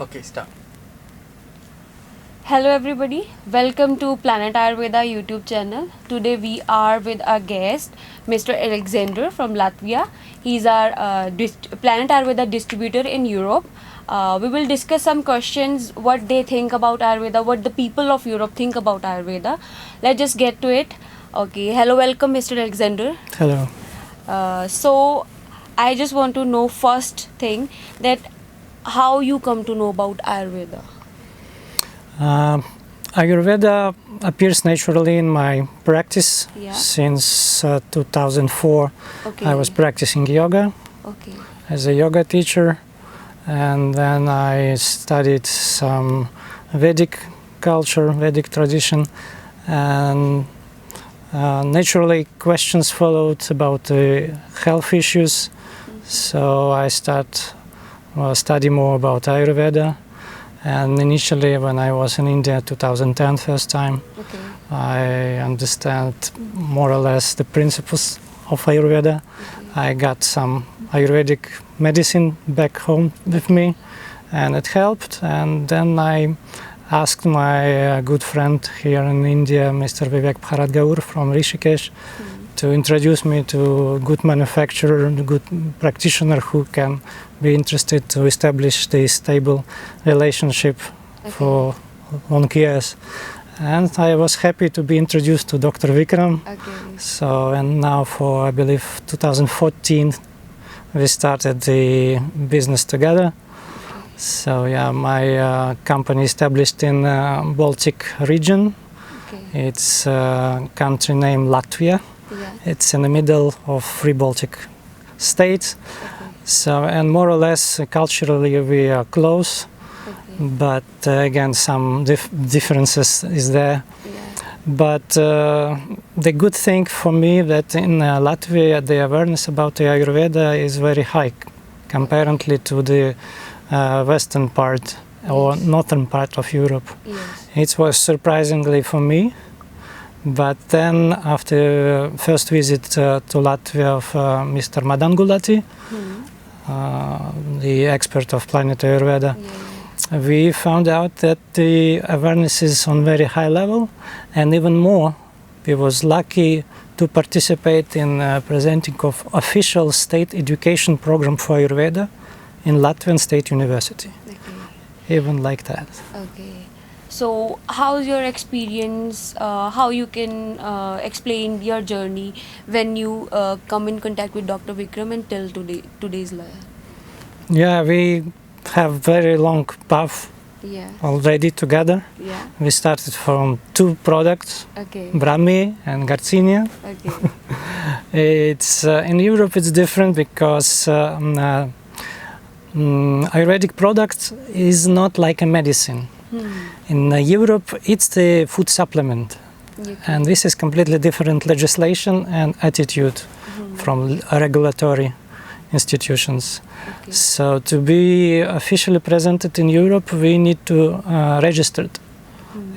Okay, start. Hello everybody, welcome to Planet Ayurveda YouTube channel. Today we are with our guest, Mr. Aleksandr from Latvia. He's our Planet Ayurveda distributor in Europe. We will discuss some questions, what they think about Ayurveda, what the people of Europe think about Ayurveda. Let's just get to it. Okay, hello, welcome Mr. Aleksandr. Hello. So I just want to know first thing that how you come to know about Ayurveda. Ayurveda appears naturally in my practice. Yeah. Since 2004. Okay. I was practicing yoga Okay. as a yoga teacher, and then I studied some Vedic culture, Vedic tradition, and naturally questions followed about health issues. So I study more about Ayurveda. And initially, when I was in India, 2010, first time, Okay. I understand more or less the principles of Ayurveda. I got some Ayurvedic medicine back home with me, and it helped. And then I asked my good friend here in India, Mr. Vivek Bharat from Rishikesh, to introduce me to a good manufacturer, a good practitioner who can be interested to establish this stable relationship for long years. And I was happy to be introduced to Dr. Vikram. Okay. So, and now for, I believe, 2014, we started the business together. So yeah, my company established in Baltic region. Okay. It's a country named Latvia. Yeah. It's in the middle of three Baltic states. Okay. So, and more or less culturally we are close, Okay. but again some differences is there. Yeah. But the good thing for me that in Latvia the awareness about the Ayurveda is very high comparatively to the western part or northern part of Europe. Yes. It was surprisingly for me. But then, after first visit to Latvia of Mr. Madan Gulati, the expert of Planet Ayurveda, we found out that the awareness is on very high level, and even more, we was lucky to participate in presenting of official state education program for Ayurveda in Latvian State University. Okay. Even like that. Okay. So, how's your experience? How you can explain your journey when you come in contact with Dr. Vikram until today's life? Yeah, we have very long path Yeah. already together. Yeah. We started from two products, Okay. Brahmi and Garcinia. Okay. It's in Europe it's different because Ayurvedic product is not like a medicine. In Europe it's the food supplement, Okay. and this is completely different legislation and attitude from regulatory institutions. Okay. So to be officially presented in Europe, we need to register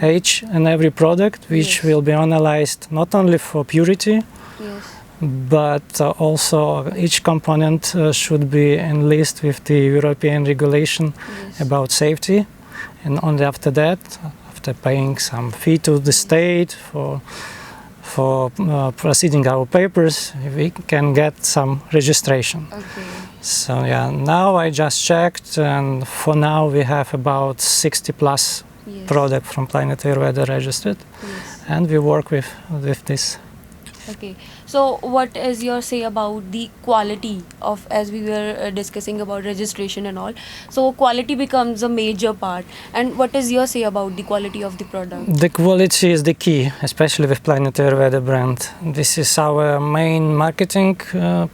each and every product, which Yes. will be analyzed not only for purity, Yes. but also each component should be in list with the European regulation Yes. about safety. And only after that, after paying some fee to the state for proceeding our papers, we can get some registration. Okay. So yeah, now I just checked, and for now we have about 60 plus Yes. product from Planet Ayurveda registered, Yes. and we work with this. Okay. So, what is your say about the quality of, as we were discussing about registration and all? So, quality becomes a major part. And what is your say about the quality of the product? The quality is the key, especially with Planet Ayurveda brand. This is our main marketing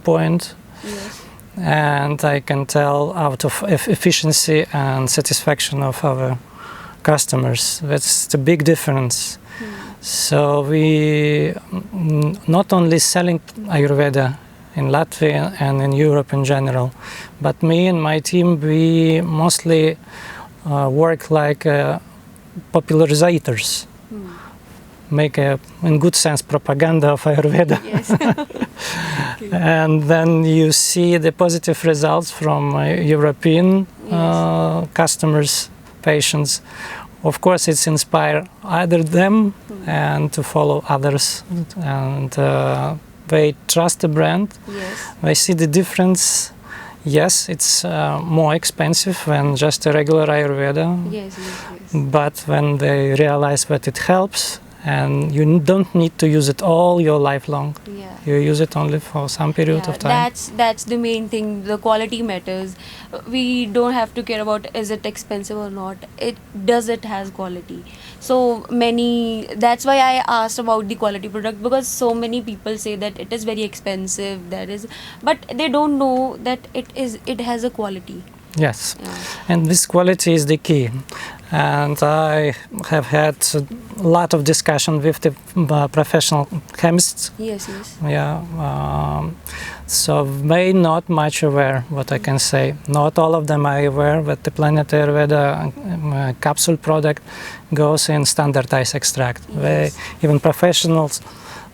point, Yes. and I can tell out of efficiency and satisfaction of our customers. That's the big difference. So we not only selling Ayurveda in Latvia and in Europe in general, but me and my team, we mostly work like popularizers, make in good sense propaganda of Ayurveda. Yes. And then you see the positive results from European customers, patients. Of course, it's inspire either them and to follow others, and they trust the brand. Yes. They see the difference. Yes, it's more expensive than just a regular Ayurveda, Yes, yes, yes. but when they realize that it helps, and you don't need to use it all your life long. Yeah. You use it only for some period of time. That's the main thing. The quality matters. We don't have to care about is it expensive or not. It has quality. So many. That's why I asked about the quality product, because so many people say that it is very expensive. But they don't know that it has a quality. Yes, Yeah. and this quality is the key. And I have had a lot of discussion with the professional chemists. Yes, yes. Yeah, so they not much aware, what I can say. Not all of them are aware that the Planet Ayurveda capsule product goes in standardized extract. Yes. Even professionals,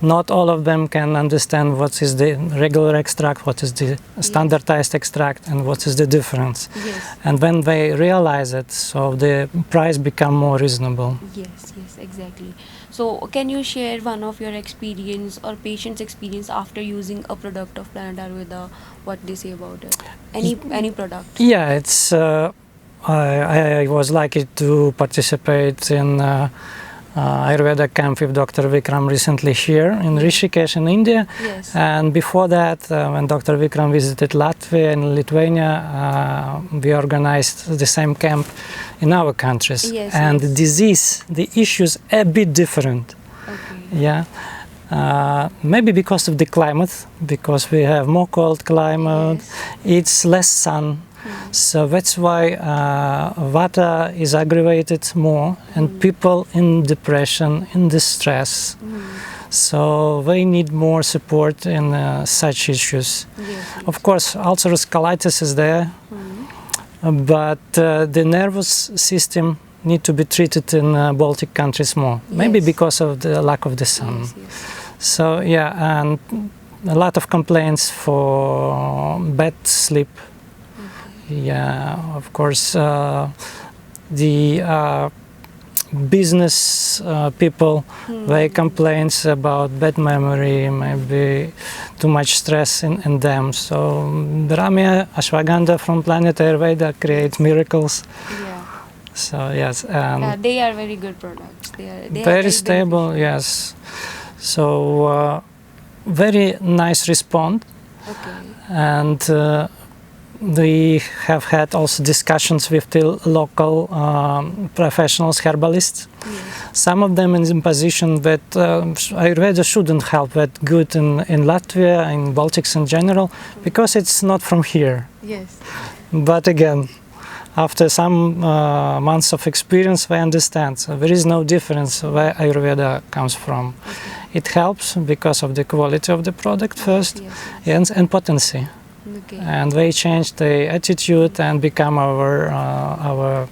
not all of them can understand what is the regular extract, what is the standardized extract, and what is the difference. Yes. And when they realize it, so the price become more reasonable. Yes, yes, exactly. So, can you share one of your experience or patient's experience after using a product of Planet Ayurveda? What they say about it? Any product? Yeah, it's. I was lucky to participate in Ayurveda camp with Dr. Vikram recently here in Rishikesh in India. Yes. And before that, when Dr. Vikram visited Latvia and Lithuania, we organized the same camp in our countries. Yes, and yes. the disease, the issues a bit different. Okay. Yeah. Maybe because of the climate, because we have more cold climate, Yes. it's less sun. So that's why Vata is aggravated more, and people in depression, in distress. So they need more support in such issues. Yes. Of course, ulcerative colitis is there, but the nervous system need to be treated in Baltic countries more. Maybe Yes. because of the lack of the sun. Yes, yes. So yeah, and a lot of complaints for bad sleep. Yeah, of course, the business people, they complains about bad memory, maybe too much stress in them. So Ramya Ashwagandha from Planet Ayurveda create miracles. Yeah. So yes, They are very good products. They are very stable. Yes, so very nice response, Okay. and. We have had also discussions with the local professionals, herbalists. Yes. Some of them in the position that Ayurveda shouldn't help that good in Latvia, in Baltics in general, because it's not from here. Yes. But again, after some months of experience, they understand. So there is no difference where Ayurveda comes from. Okay. It helps because of the quality of the product first, Yes. and potency. Okay. And they change the attitude and become our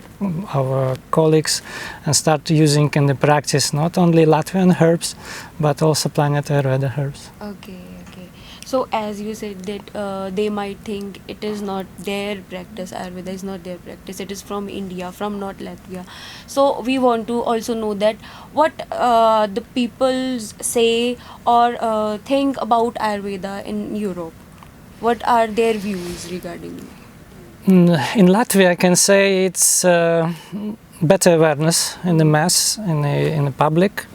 colleagues and start using in the practice not only Latvian herbs but also Planet Ayurveda herbs. Okay. Okay. So as you said that they might think it is not their practice, Ayurveda is not their practice, it is from India, from not Latvia. So we want to also know that what the people say or think about Ayurveda in Europe. What are their views regarding it? In Latvia, I can say it's better awareness in the mass, in the public.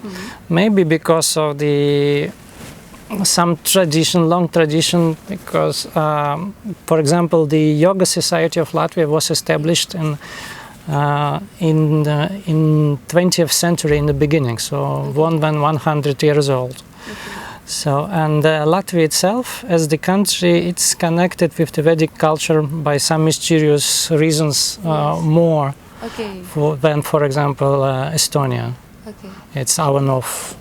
Maybe because of some tradition, long tradition, because, for example, the Yoga Society of Latvia was established in 20th century in the beginning, so more than 100 years old. So, and Latvia itself, as the country, it's connected with the Vedic culture by some mysterious reasons more than, for example, Estonia. Okay. It's our north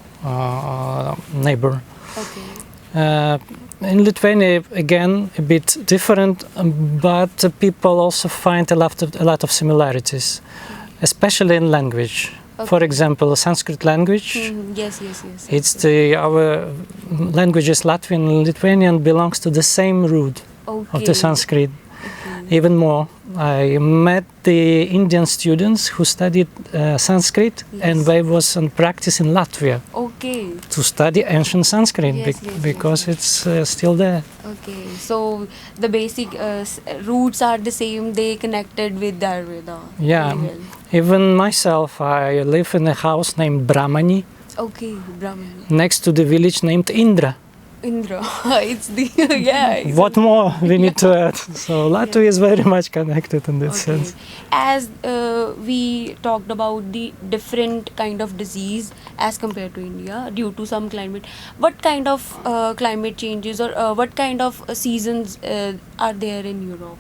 neighbor. Okay. In Lithuania, again, a bit different, but people also find a lot of similarities, especially in language. For example, Sanskrit language. Yes, yes, yes. It's our languages, Latvian and Lithuanian, belongs to the same root of the Sanskrit. Even more, I met the Indian students who studied Sanskrit, and they was on practice in Latvia to study ancient Sanskrit because it's still there. Okay, so the basic roots are the same. They connected with Ayurveda. Yeah, Very well. even myself, I live in a house named Brahmani, Okay, Brahman. next to the village named Indra. Indra. It's the exactly. What more we need to add? So Latvia is very much connected in that sense. As we talked about the different kind of disease as compared to India due to some climate, what kind of climate changes or what kind of seasons are there in Europe?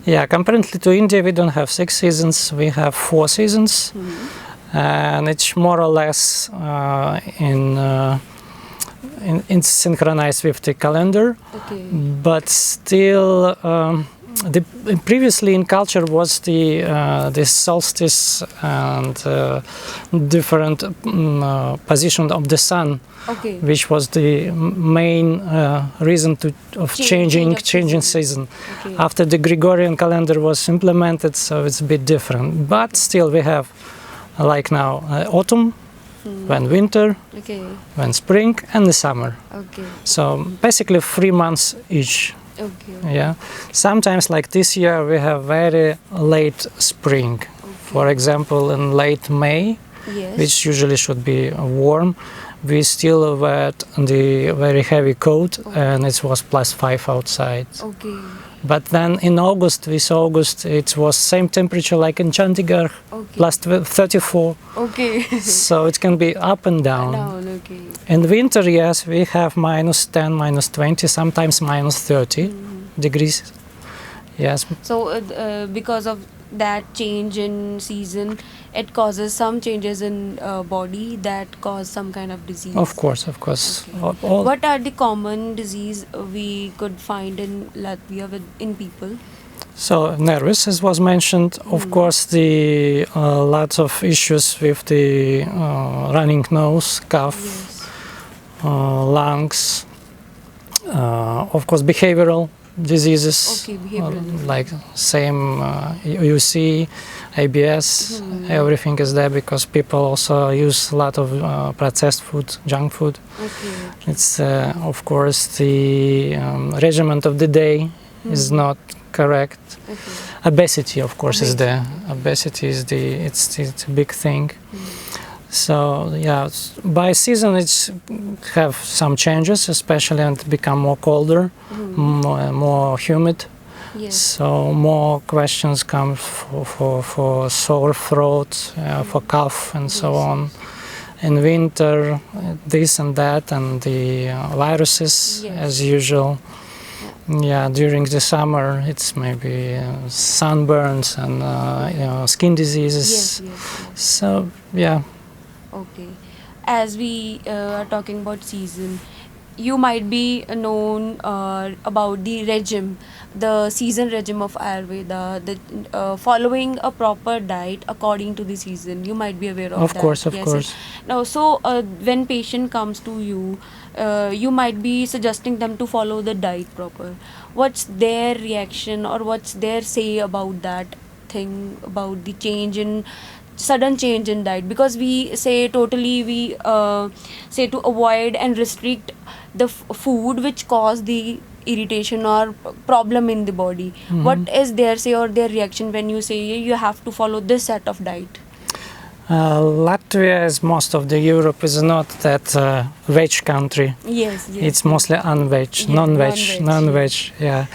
Yeah, comparatively to India, we don't have 6 seasons. We have 4 seasons, and it's more or less in synchronized with the calendar. But still, previously in culture was the solstice and different position of the sun, which was the main reason of changing season. After the Gregorian calendar was implemented, so it's a bit different. But still, we have like now autumn, when winter, when spring, and the summer. So basically 3 months each. Yeah. Sometimes, like this year, we have very late spring. For example, in late May, which usually should be warm, we still wear the very heavy coat, and it was +5 outside. But then in August, this August, it was same temperature like in Chandigarh, +34. So it can be up and down. In winter, yes, we have -10, -20, sometimes -30 degrees. Yes. So because of that change in season, it causes some changes in body that cause some kind of disease. Of course, of course. What are the common disease we could find in Latvia in people? So nervous, as was mentioned, of course, the lots of issues with the running nose, cough, lungs, of course, behavioral diseases, like same UC, ABS, everything is there because people also use a lot of processed food, junk food. It's of course the regimen of the day is not correct. Obesity, of course, is there. Obesity is it's a big thing. So yeah, by season it's have some changes, especially and become more colder, more humid. So more questions come for sore throat, for cough and so on. In winter, this and that, and the viruses as usual. Yeah, during the summer it's maybe sunburns and skin diseases. So yeah. As we are talking about season, you might be known about the regime, the season regime of Ayurveda, the following a proper diet according to the season. You might be aware of that. Of course. Now, so when patient comes to you, you might be suggesting them to follow the diet proper. What's their reaction or what's their say about that thing, about the sudden change in diet? Because we say we say to avoid and restrict the food which cause the irritation or problem in the body. What is their say or their reaction when you say you have to follow this set of diet? Latvia, as most of the Europe, is not that veg country. It's mostly unveg, non-veg. Yeah.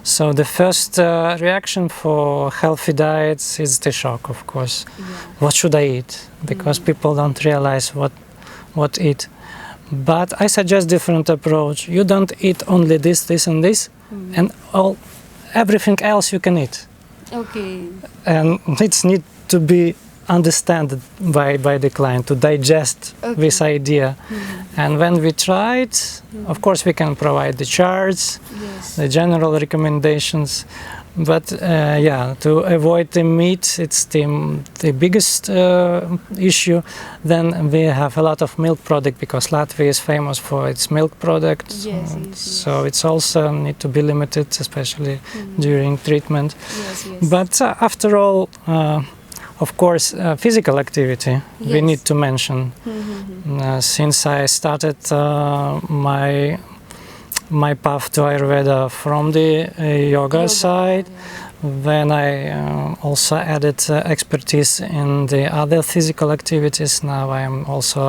So the first reaction for healthy diets is the shock, of course. What should I eat? Because people don't realize what eat. But I suggest different approach. You don't eat only this, and this, and everything else you can eat. And it's need to be understood by the client to digest this idea. And when we try it, of course we can provide the charts, the general recommendations, But yeah, to avoid the meat, it's the biggest issue. Then we have a lot of milk product because Latvia is famous for its milk products. Yes, yes, So it's also need to be limited, especially during treatment. Yes, yes. But after all, of course, physical activity we Yes. need to mention. Since I started my path to Ayurveda from the yoga side, when I also added expertise in the other physical activities. Now I am also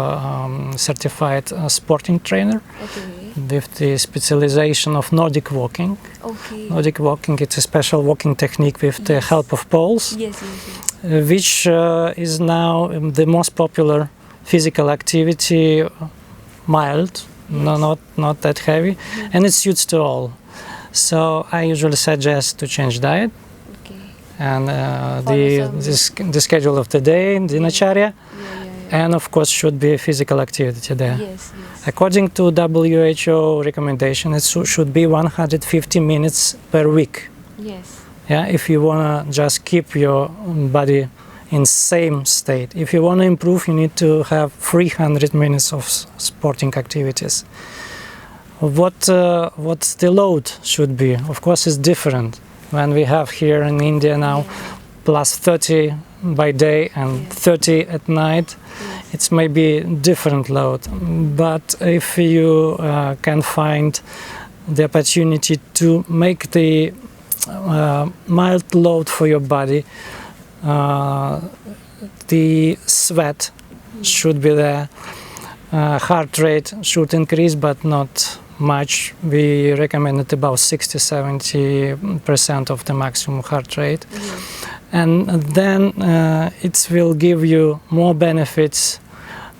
certified sporting trainer Okay. with the specialization of Nordic walking. Okay. Nordic walking, it's a special walking technique with the help of poles, Yes, yes, yes. which is now the most popular physical activity, mild, not that heavy, and it suits to all. So I usually suggest to change diet Okay. and Follow the schedule of the day, dinacharya, Yeah, yeah, yeah. and of course should be physical activity there. Yes, yes. According to WHO recommendation, it should be 150 minutes per week. Yes. Yeah, if you wanna just keep your body in same state. If you want to improve, you need to have 300 minutes of sporting activities. What the load should be, of course, is different. When we have here in India now plus 30 by day and 30 at night, it's maybe different load. But if you can find the opportunity to make the mild load for your body, the sweat should be there, heart rate should increase but not much. We recommended about 60-70% of the maximum heart rate, and then it will give you more benefits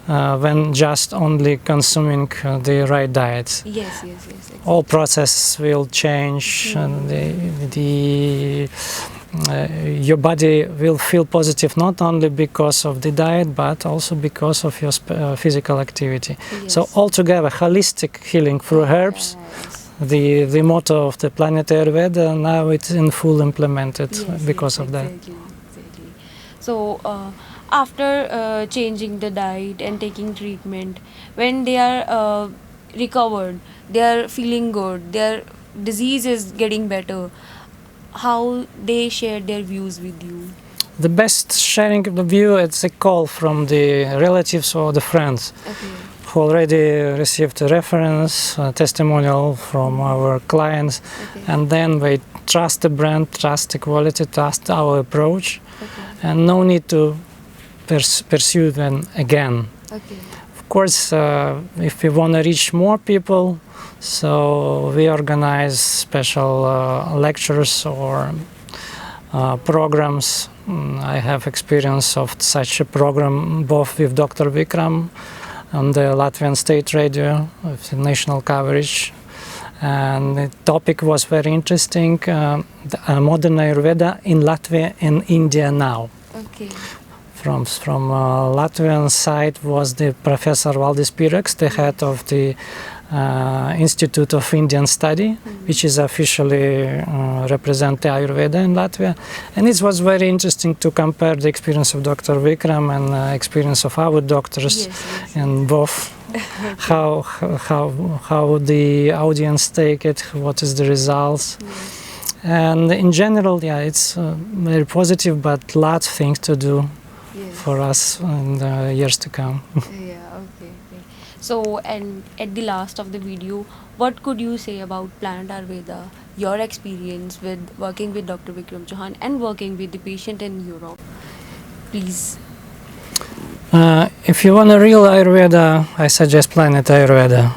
when just only consuming the right diet. Yes, yes, yes. Exactly. All processes will change, and your body will feel positive not only because of the diet but also because of your physical activity. Yes. So altogether, holistic healing through herbs, Yes. the motto of the Planet Ayurveda, now it's in full implemented because of that. Exactly. So after changing the diet and taking treatment, when they are recovered, they are feeling good, their disease is getting better, how they share their views with you? The best sharing of the view, it's a call from the relatives or the friends Okay. who already received a reference, a testimonial from our clients, Okay. and then they trust the brand, trust the quality, trust our approach, Okay. and no need to pursue them again. Okay. Of course, if we want to reach more people, so we organize special lectures or programs. I have experience of such a program both with Dr. Vikram on the Latvian State Radio with the national coverage, and the topic was very interesting, modern Ayurveda in Latvia and India now. Okay. From Latvian side was the Professor Valdis Piraks, the head of the Institute of Indian Study, which is officially represent the Ayurveda in Latvia. And it was very interesting to compare the experience of Dr. Vikram and experience of our doctors, and both how the audience take it, what is the results. And in general, yeah, it's very positive, but lots of things to do for us in the years to come. Yeah, okay. So, and at the last of the video, what could you say about Planet Ayurveda, your experience with working with Dr. Vikram Chauhan and working with the patient in Europe? Please. If you want a real Ayurveda, I suggest Planet Ayurveda.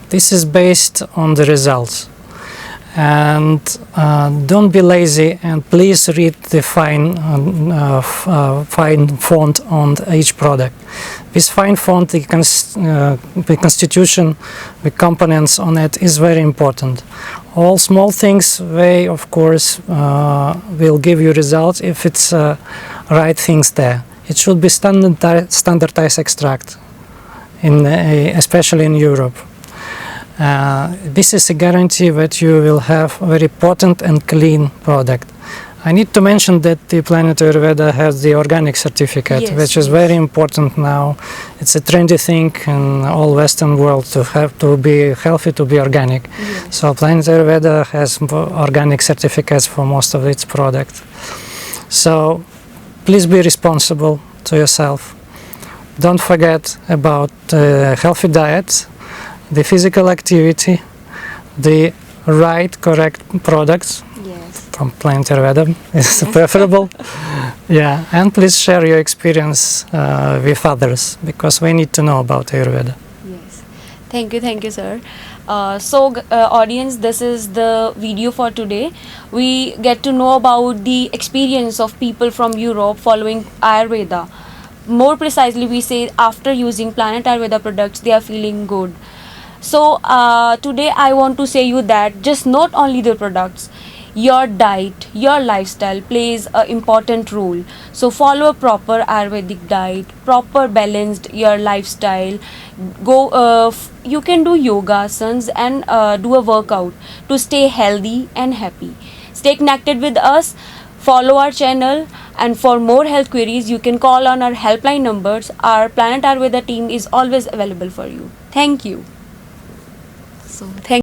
This is based on the results. And don't be lazy, and please read the fine font on each product. This fine font, the constitution, the components on it is very important. All small things, they of course will give you results if it's right things there. It should be standardized extract, especially in Europe. This is a guarantee that you will have a very potent and clean product. I need to mention that the Planet Ayurveda has the organic certificate, Yes, which is yes. very important now. It's a trendy thing in all Western world to have to be healthy, to be organic. Yes. So Planet Ayurveda has organic certificates for most of its products. So please be responsible to yourself. Don't forget about healthy diet, the physical activity, the right, correct products Yes. from Planet Ayurveda is preferable. Yeah, and please share your experience with others, because we need to know about Ayurveda. Yes. Thank you, sir. Audience, this is the video for today. We get to know about the experience of people from Europe following Ayurveda. More precisely, we say after using Planet Ayurveda products, they are feeling good. So today I want to say you that just not only the products, your diet, your lifestyle plays an important role. So follow a proper Ayurvedic diet, proper balanced your lifestyle. You can do yoga asanas and do a workout to stay healthy and happy. Stay connected with us. Follow our channel, and for more health queries, you can call on our helpline numbers. Our Planet Ayurveda team is always available for you. Thank you. So, thank